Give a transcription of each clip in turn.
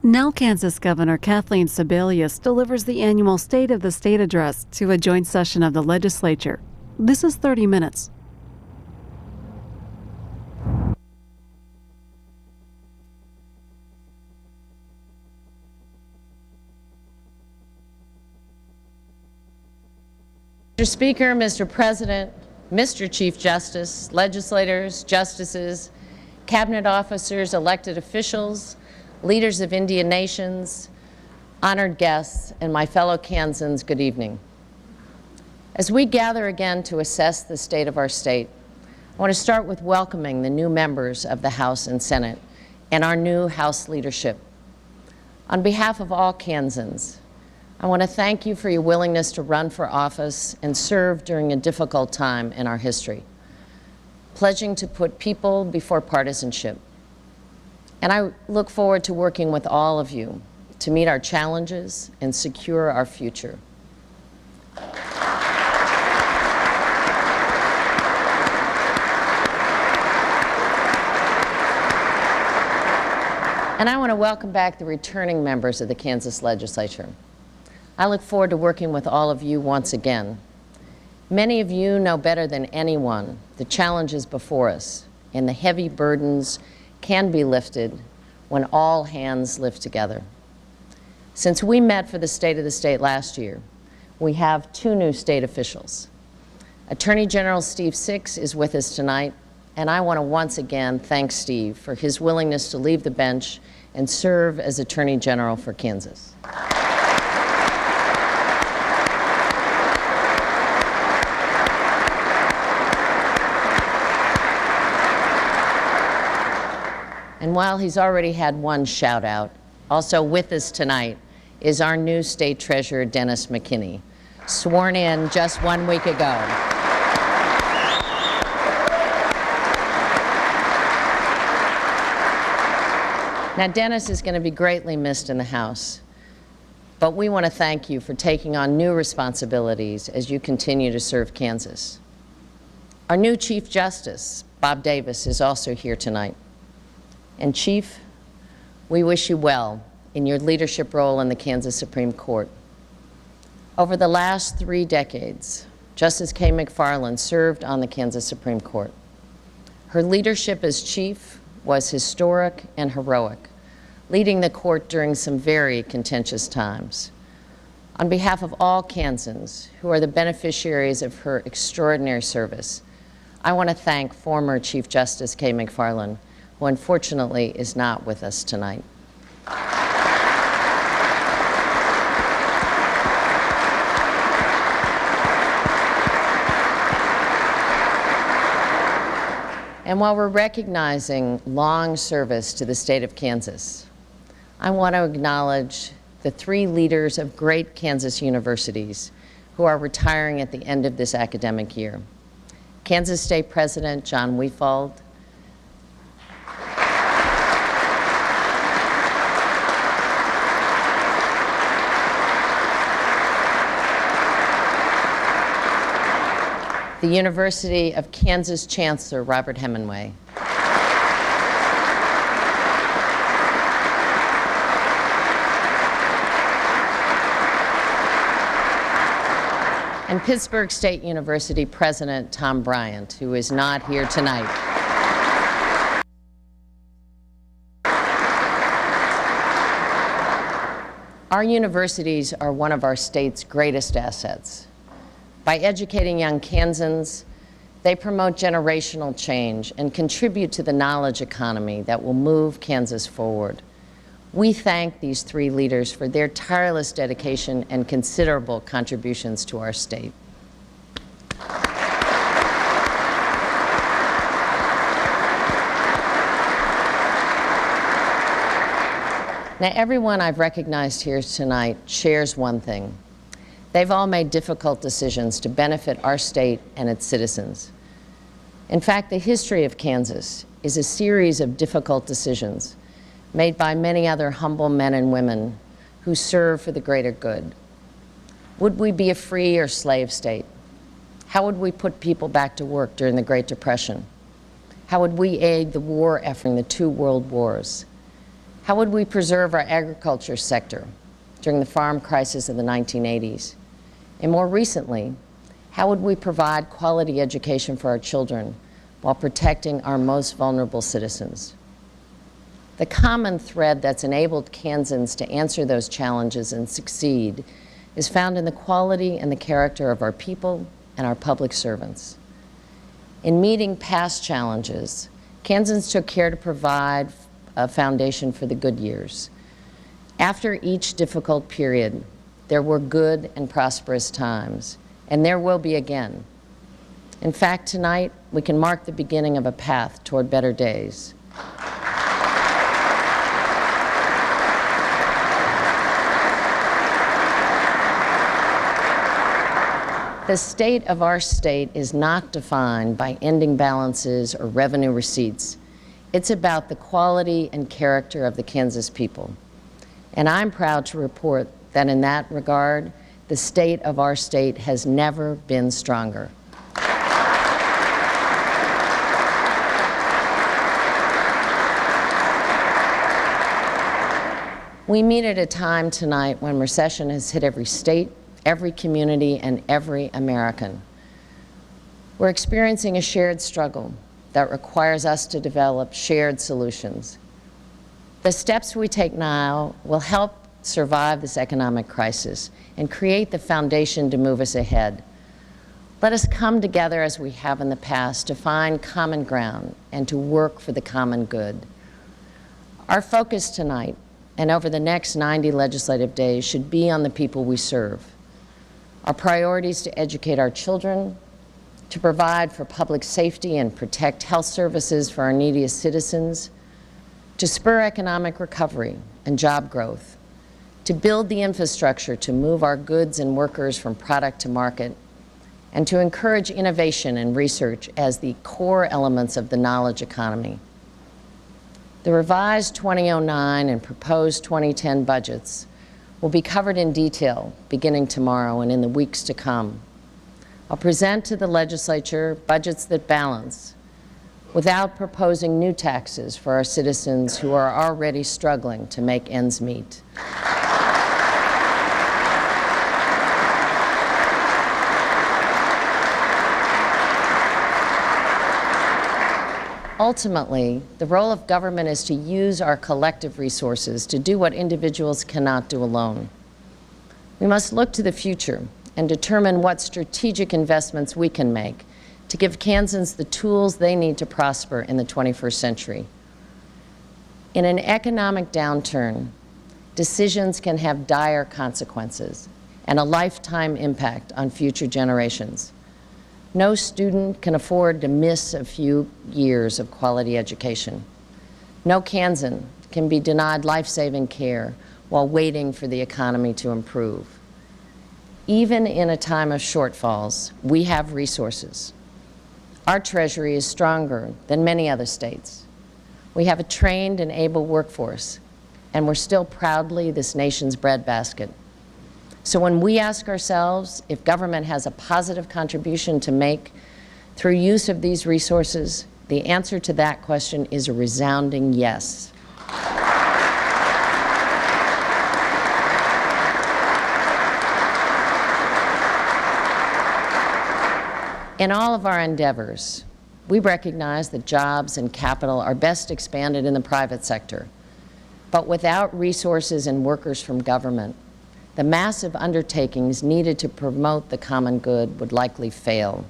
Now Kansas Governor Kathleen Sebelius delivers the annual State of the State address to a joint session of the legislature. This is 30 minutes. Mr. Speaker, Mr. President, Mr. Chief Justice, legislators, justices, cabinet officers, elected officials, leaders of Indian nations, honored guests, and my fellow Kansans, good evening. As we gather again to assess the state of our state, I want to start with welcoming the new members of the House and Senate and our new House leadership. On behalf of all Kansans, I want to thank you for your willingness to run for office and serve during a difficult time in our history, pledging to put people before partisanship. And I look forward to working with all of you to meet our challenges and secure our future. And I want to welcome back the returning members of the Kansas legislature. I look forward to working with all of you once again. Many of you know better than anyone the challenges before us, and the heavy burdens can be lifted when all hands lift together. Since we met for the State of the State last year, we have two new state officials. Attorney General Steve Six is with us tonight, and I want to once again thank Steve for his willingness to leave the bench and serve as Attorney General for Kansas. And while he's already had one shout out, also with us tonight is our new State Treasurer, Dennis McKinney, sworn in just 1 week ago. Now, Dennis is going to be greatly missed in the House, but we want to thank you for taking on new responsibilities as you continue to serve Kansas. Our new Chief Justice, Bob Davis, is also here tonight. And Chief, we wish you well in your leadership role in the Kansas Supreme Court. Over the last 3 decades, Justice Kay McFarland served on the Kansas Supreme Court. Her leadership as Chief was historic and heroic, leading the court during some very contentious times. On behalf of all Kansans who are the beneficiaries of her extraordinary service, I want to thank former Chief Justice Kay McFarland, who unfortunately is not with us tonight. And while we're recognizing long service to the state of Kansas, I want to acknowledge the 3 leaders of great Kansas universities who are retiring at the end of this academic year. Kansas State President John Weefald, the University of Kansas Chancellor Robert Hemingway, and Pittsburgh State University President Tom Bryant, who is not here tonight. Our universities are one of our state's greatest assets. By educating young Kansans, they promote generational change and contribute to the knowledge economy that will move Kansas forward. We thank these 3 leaders for their tireless dedication and considerable contributions to our state. Now, everyone I've recognized here tonight shares one thing. They've all made difficult decisions to benefit our state and its citizens. In fact, the history of Kansas is a series of difficult decisions made by many other humble men and women who serve for the greater good. Would we be a free or slave state? How would we put people back to work during the Great Depression? How would we aid the war effort in the 2 world wars? How would we preserve our agriculture sector during the farm crisis of the 1980s? And more recently, how would we provide quality education for our children while protecting our most vulnerable citizens? The common thread that's enabled Kansans to answer those challenges and succeed is found in the quality and the character of our people and our public servants. In meeting past challenges, Kansans took care to provide a foundation for the good years. After each difficult period, there were good and prosperous times, and there will be again. In fact, tonight, we can mark the beginning of a path toward better days. The state of our state is not defined by ending balances or revenue receipts. It's about the quality and character of the Kansas people. And I'm proud to report that in that regard, the state of our state has never been stronger. We meet at a time tonight when recession has hit every state, every community, and every American. We're experiencing a shared struggle that requires us to develop shared solutions. The steps we take now will help survive this economic crisis and create the foundation to move us ahead. Let us come together as we have in the past to find common ground and to work for the common good. Our focus tonight and over the next 90 legislative days should be on the people we serve. Our priorities to educate our children, to provide for public safety and protect health services for our neediest citizens, to spur economic recovery and job growth, to build the infrastructure to move our goods and workers from product to market, and to encourage innovation and research as the core elements of the knowledge economy. The revised 2009 and proposed 2010 budgets will be covered in detail beginning tomorrow and in the weeks to come. I'll present to the legislature budgets that balance without proposing new taxes for our citizens who are already struggling to make ends meet. Ultimately, the role of government is to use our collective resources to do what individuals cannot do alone. We must look to the future and determine what strategic investments we can make to give Kansans the tools they need to prosper in the 21st century. In an economic downturn, decisions can have dire consequences and a lifetime impact on future generations. No student can afford to miss a few years of quality education. No Kansan can be denied life-saving care while waiting for the economy to improve. Even in a time of shortfalls, we have resources. Our Treasury is stronger than many other states. We have a trained and able workforce, and we're still proudly this nation's breadbasket. So when we ask ourselves if government has a positive contribution to make through use of these resources, the answer to that question is a resounding yes. In all of our endeavors, we recognize that jobs and capital are best expanded in the private sector. But without resources and workers from government, the massive undertakings needed to promote the common good would likely fail.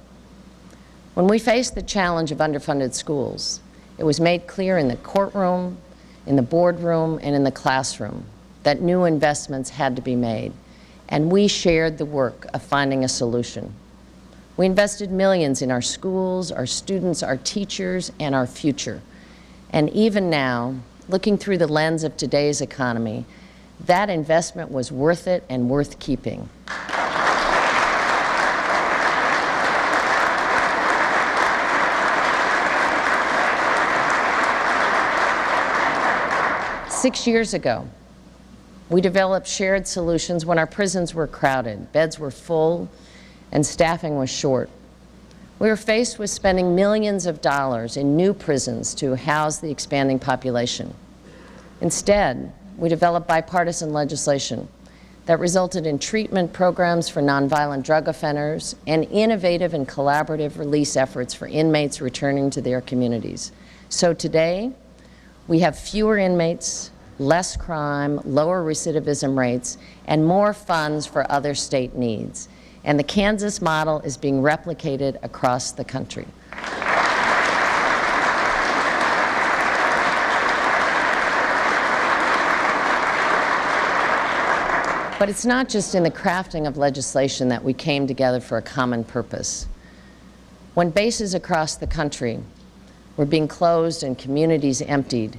When we faced the challenge of underfunded schools, it was made clear in the courtroom, in the boardroom, and in the classroom that new investments had to be made, and we shared the work of finding a solution. We invested millions in our schools, our students, our teachers, and our future. And even now, looking through the lens of today's economy, that investment was worth it and worth keeping. Six years ago, we developed shared solutions when our prisons were crowded, beds were full, and staffing was short. We were faced with spending millions of dollars in new prisons to house the expanding population. Instead, we developed bipartisan legislation that resulted in treatment programs for nonviolent drug offenders and innovative and collaborative release efforts for inmates returning to their communities. So today, we have fewer inmates, less crime, lower recidivism rates, and more funds for other state needs. And the Kansas model is being replicated across the country. But it's not just in the crafting of legislation that we came together for a common purpose. When bases across the country were being closed and communities emptied,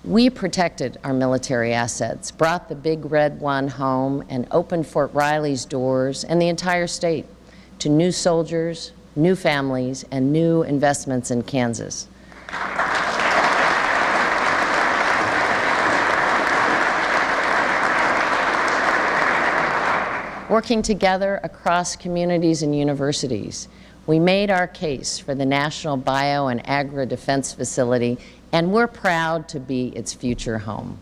we protected our military assets, brought the Big Red One home, and opened Fort Riley's doors and the entire state to new soldiers, new families, and new investments in Kansas. Working together across communities and universities, we made our case for the National Bio and Agri Defense Facility, and we're proud to be its future home.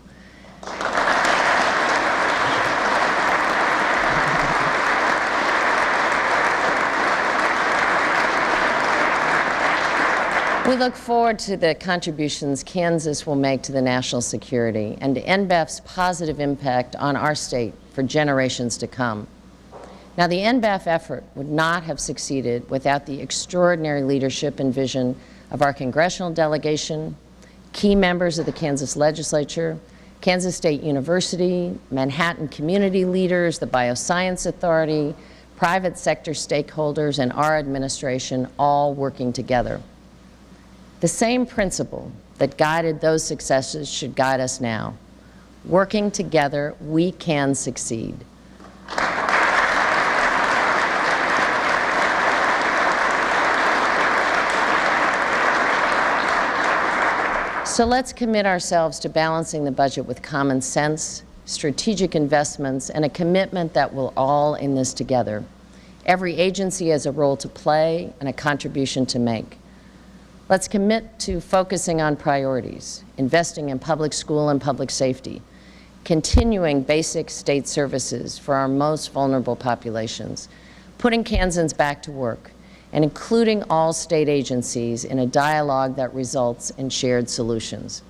We look forward to the contributions Kansas will make to the national security and to NBAF's positive impact on our state for generations to come. Now, the NBAF effort would not have succeeded without the extraordinary leadership and vision of our congressional delegation, key members of the Kansas legislature, Kansas State University, Manhattan community leaders, the Bioscience Authority, private sector stakeholders, and our administration all working together. The same principle that guided those successes should guide us now. Working together, we can succeed. So let's commit ourselves to balancing the budget with common sense, strategic investments, and a commitment that we're all in this together. Every agency has a role to play and a contribution to make. Let's commit to focusing on priorities, investing in public school and public safety, continuing basic state services for our most vulnerable populations, putting Kansans back to work, and including all state agencies in a dialogue that results in shared solutions.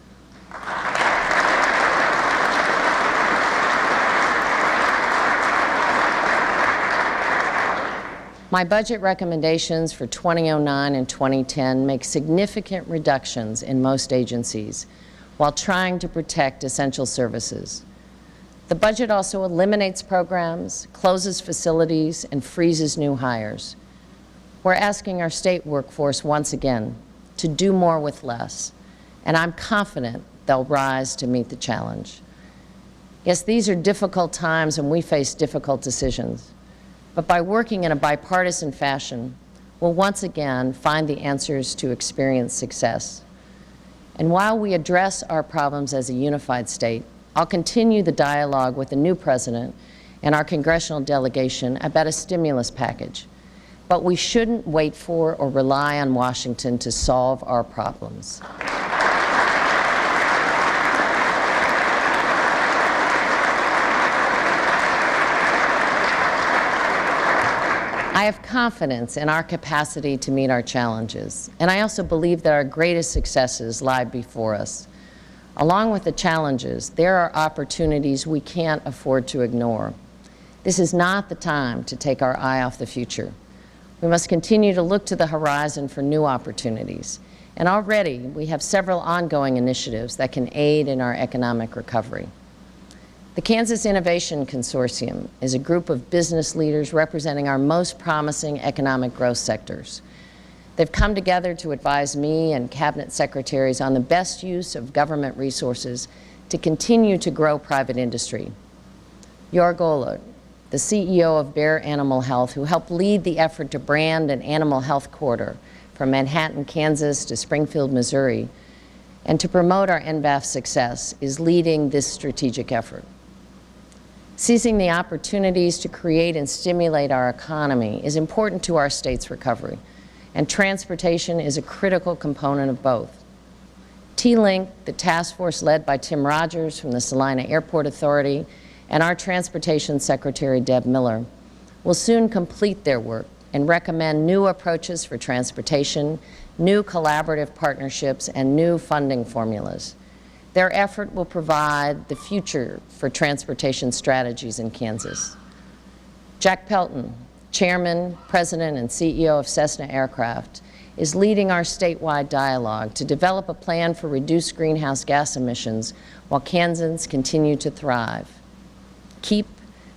My budget recommendations for 2009 and 2010 make significant reductions in most agencies while trying to protect essential services. The budget also eliminates programs, closes facilities, and freezes new hires. We're asking our state workforce once again to do more with less, and I'm confident they'll rise to meet the challenge. Yes, these are difficult times and we face difficult decisions, but by working in a bipartisan fashion, we'll once again find the answers to experience success. And while we address our problems as a unified state, I'll continue the dialogue with the new president and our congressional delegation about a stimulus package. But we shouldn't wait for or rely on Washington to solve our problems. I have confidence in our capacity to meet our challenges, and I also believe that our greatest successes lie before us. Along with the challenges, there are opportunities we can't afford to ignore. This is not the time to take our eye off the future. We must continue to look to the horizon for new opportunities. And already, we have several ongoing initiatives that can aid in our economic recovery. The Kansas Innovation Consortium is a group of business leaders representing our most promising economic growth sectors. They've come together to advise me and cabinet secretaries on the best use of government resources to continue to grow private industry. Yorgola, the CEO of Bear Animal Health, who helped lead the effort to brand an animal health corridor from Manhattan, Kansas to Springfield, Missouri, and to promote our NBAF success, is leading this strategic effort. Seizing the opportunities to create and stimulate our economy is important to our state's recovery, and transportation is a critical component of both. T-Link, the task force led by Tim Rogers from the Salina Airport Authority, and our Transportation Secretary, Deb Miller, will soon complete their work and recommend new approaches for transportation, new collaborative partnerships, and new funding formulas. Their effort will provide the future for transportation strategies in Kansas. Jack Pelton, Chairman, President, and CEO of Cessna Aircraft, is leading our statewide dialogue to develop a plan for reduced greenhouse gas emissions while Kansans continue to thrive. KEEP,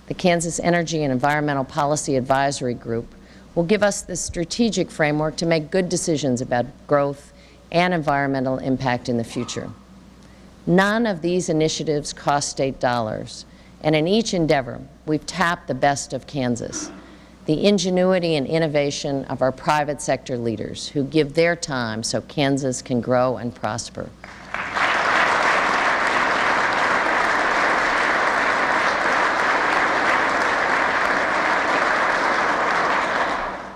the Kansas Energy and Environmental Policy Advisory Group, will give us the strategic framework to make good decisions about growth and environmental impact in the future. None of these initiatives cost state dollars, and in each endeavor, we've tapped the best of Kansas, the ingenuity and innovation of our private sector leaders who give their time so Kansas can grow and prosper.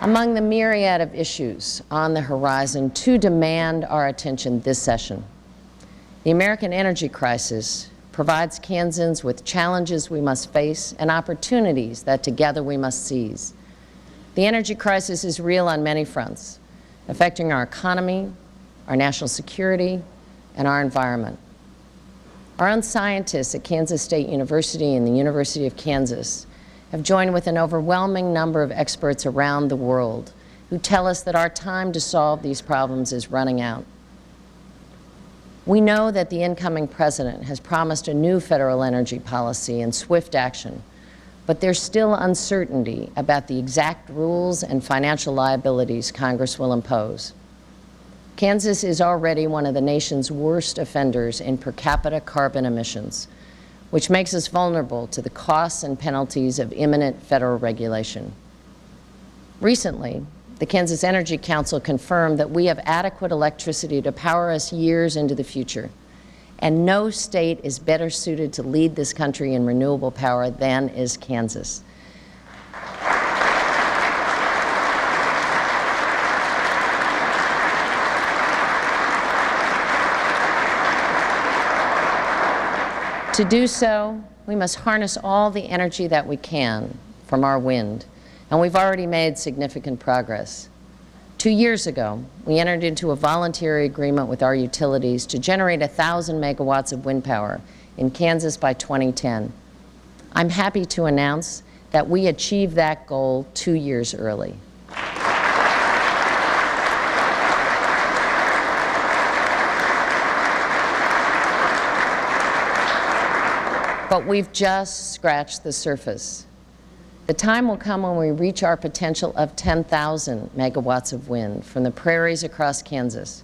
Among the myriad of issues on the horizon to demand our attention this session, the American energy crisis provides Kansans with challenges we must face and opportunities that together we must seize. The energy crisis is real on many fronts, affecting our economy, our national security, and our environment. Our own scientists at Kansas State University and the University of Kansas have joined with an overwhelming number of experts around the world who tell us that our time to solve these problems is running out. We know that the incoming president has promised a new federal energy policy and swift action, but there's still uncertainty about the exact rules and financial liabilities Congress will impose. Kansas is already one of the nation's worst offenders in per capita carbon emissions, which makes us vulnerable to the costs and penalties of imminent federal regulation. Recently, the Kansas Energy Council confirmed that we have adequate electricity to power us years into the future, and no state is better suited to lead this country in renewable power than is Kansas. To do so, we must harness all the energy that we can from our wind, and we've already made significant progress. 2 years ago, we entered into a voluntary agreement with our utilities to generate 1,000 megawatts of wind power in Kansas by 2010. I'm happy to announce that we achieved that goal 2 years early. But we've just scratched the surface. The time will come when we reach our potential of 10,000 megawatts of wind from the prairies across Kansas,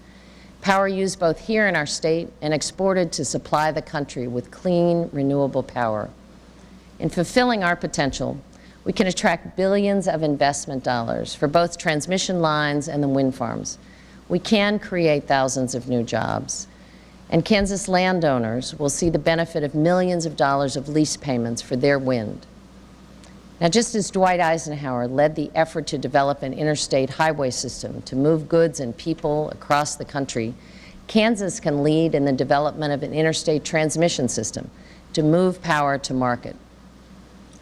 power used both here in our state and exported to supply the country with clean, renewable power. In fulfilling our potential, we can attract billions of investment dollars for both transmission lines and the wind farms. We can create thousands of new jobs. And Kansas landowners will see the benefit of millions of dollars of lease payments for their wind. Now, just as Dwight Eisenhower led the effort to develop an interstate highway system to move goods and people across the country, Kansas can lead in the development of an interstate transmission system to move power to market.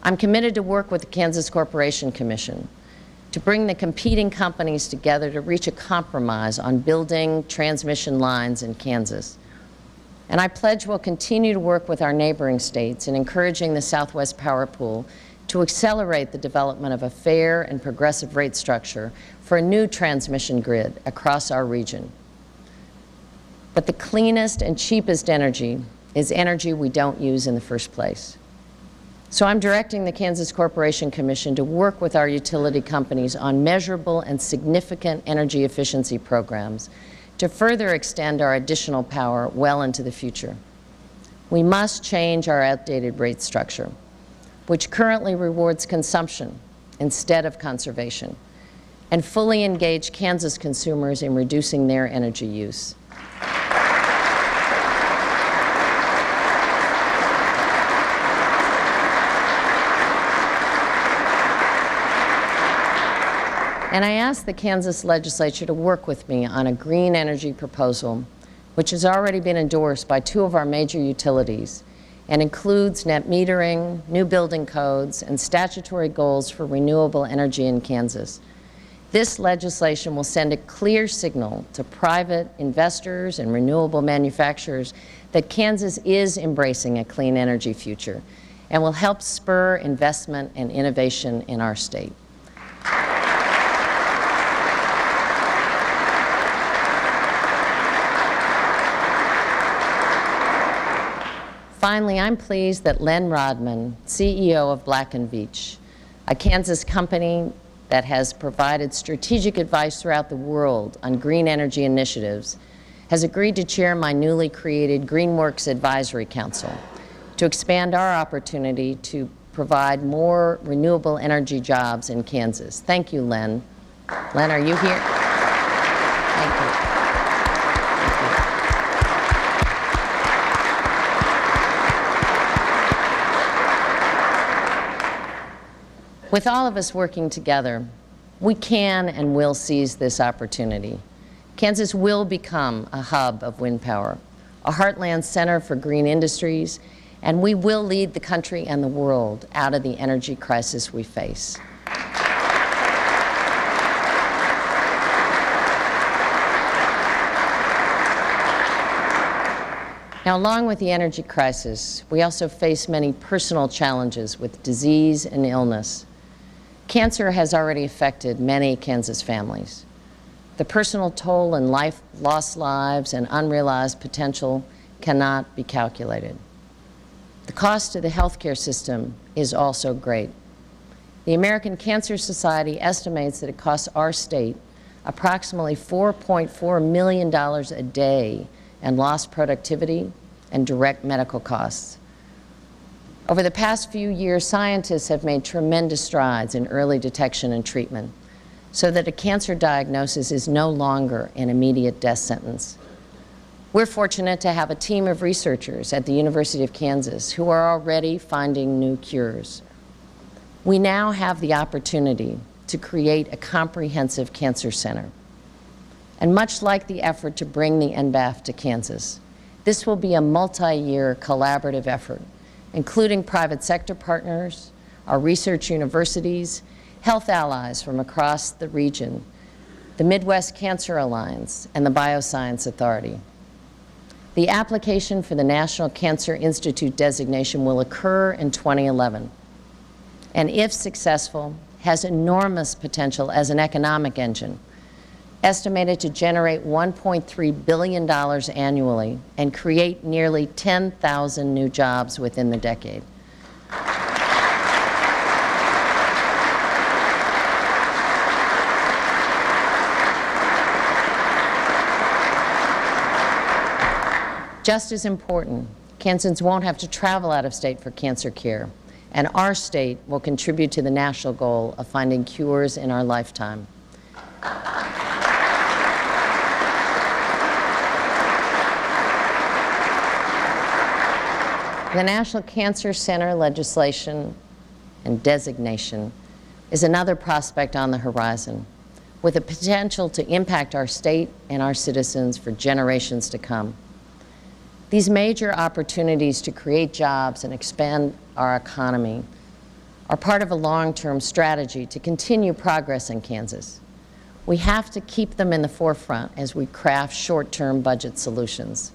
I'm committed to work with the Kansas Corporation Commission to bring the competing companies together to reach a compromise on building transmission lines in Kansas. And I pledge we'll continue to work with our neighboring states in encouraging the Southwest Power Pool to accelerate the development of a fair and progressive rate structure for a new transmission grid across our region. But the cleanest and cheapest energy is energy we don't use in the first place. So I'm directing the Kansas Corporation Commission to work with our utility companies on measurable and significant energy efficiency programs to further extend our additional power well into the future. We must change our outdated rate structure, which currently rewards consumption instead of conservation, and fully engage Kansas consumers in reducing their energy use. And I asked the Kansas legislature to work with me on a green energy proposal which has already been endorsed by 2 of our major utilities and includes net metering, new building codes, and statutory goals for renewable energy in Kansas. This legislation will send a clear signal to private investors and renewable manufacturers that Kansas is embracing a clean energy future and will help spur investment and innovation in our state. Finally, I'm pleased that Len Rodman, CEO of Black & Veatch, a Kansas company that has provided strategic advice throughout the world on green energy initiatives, has agreed to chair my newly created GreenWorks Advisory Council to expand our opportunity to provide more renewable energy jobs in Kansas. Thank you, Len. Len, are you here? Thank you. With all of us working together, we can and will seize this opportunity. Kansas will become a hub of wind power, a heartland center for green industries, and we will lead the country and the world out of the energy crisis we face. Now, along with the energy crisis, we also face many personal challenges with disease and illness. Cancer has already affected many Kansas families. The personal toll in lost lives and unrealized potential cannot be calculated. The cost to the healthcare system is also great. The American Cancer Society estimates that it costs our state approximately $4.4 million a day in lost productivity and direct medical costs. Over the past few years, scientists have made tremendous strides in early detection and treatment so that a cancer diagnosis is no longer an immediate death sentence. We're fortunate to have a team of researchers at the University of Kansas who are already finding new cures. We now have the opportunity to create a comprehensive cancer center. And much like the effort to bring the NBAF to Kansas, this will be a multi-year collaborative effort, including private sector partners, our research universities, health allies from across the region, the Midwest Cancer Alliance, and the Bioscience Authority. The application for the National Cancer Institute designation will occur in 2011, and if successful, has enormous potential as an economic engine, estimated to generate $1.3 billion annually and create nearly 10,000 new jobs within the decade. Just as important, Kansans won't have to travel out of state for cancer care, and our state will contribute to the national goal of finding cures in our lifetime. The National Cancer Center legislation and designation is another prospect on the horizon, with the potential to impact our state and our citizens for generations to come. These major opportunities to create jobs and expand our economy are part of a long-term strategy to continue progress in Kansas. We have to keep them in the forefront as we craft short-term budget solutions.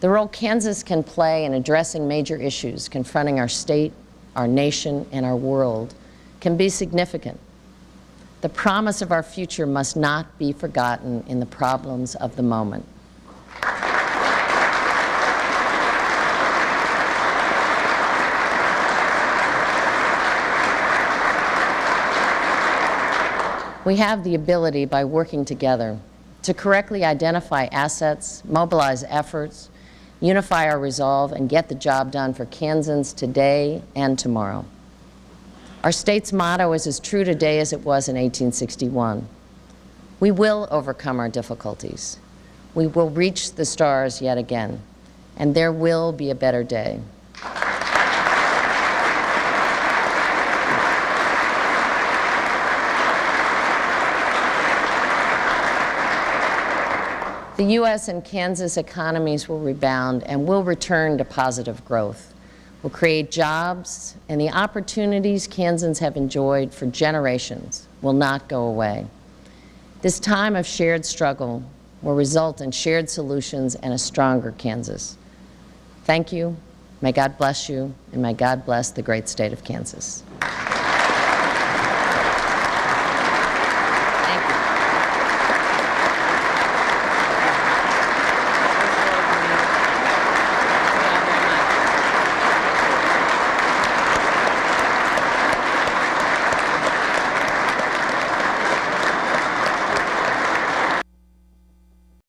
The role Kansas can play in addressing major issues confronting our state, our nation, and our world can be significant. The promise of our future must not be forgotten in the problems of the moment. We have the ability, by working together, to correctly identify assets, mobilize efforts, unify our resolve, and get the job done for Kansans today and tomorrow. Our state's motto is as true today as it was in 1861. We will overcome our difficulties. We will reach the stars yet again, and there will be a better day. The U.S. and Kansas economies will rebound and will return to positive growth. We'll create jobs, and the opportunities Kansans have enjoyed for generations will not go away. This time of shared struggle will result in shared solutions and a stronger Kansas. Thank you. May God bless you, and may God bless the great state of Kansas.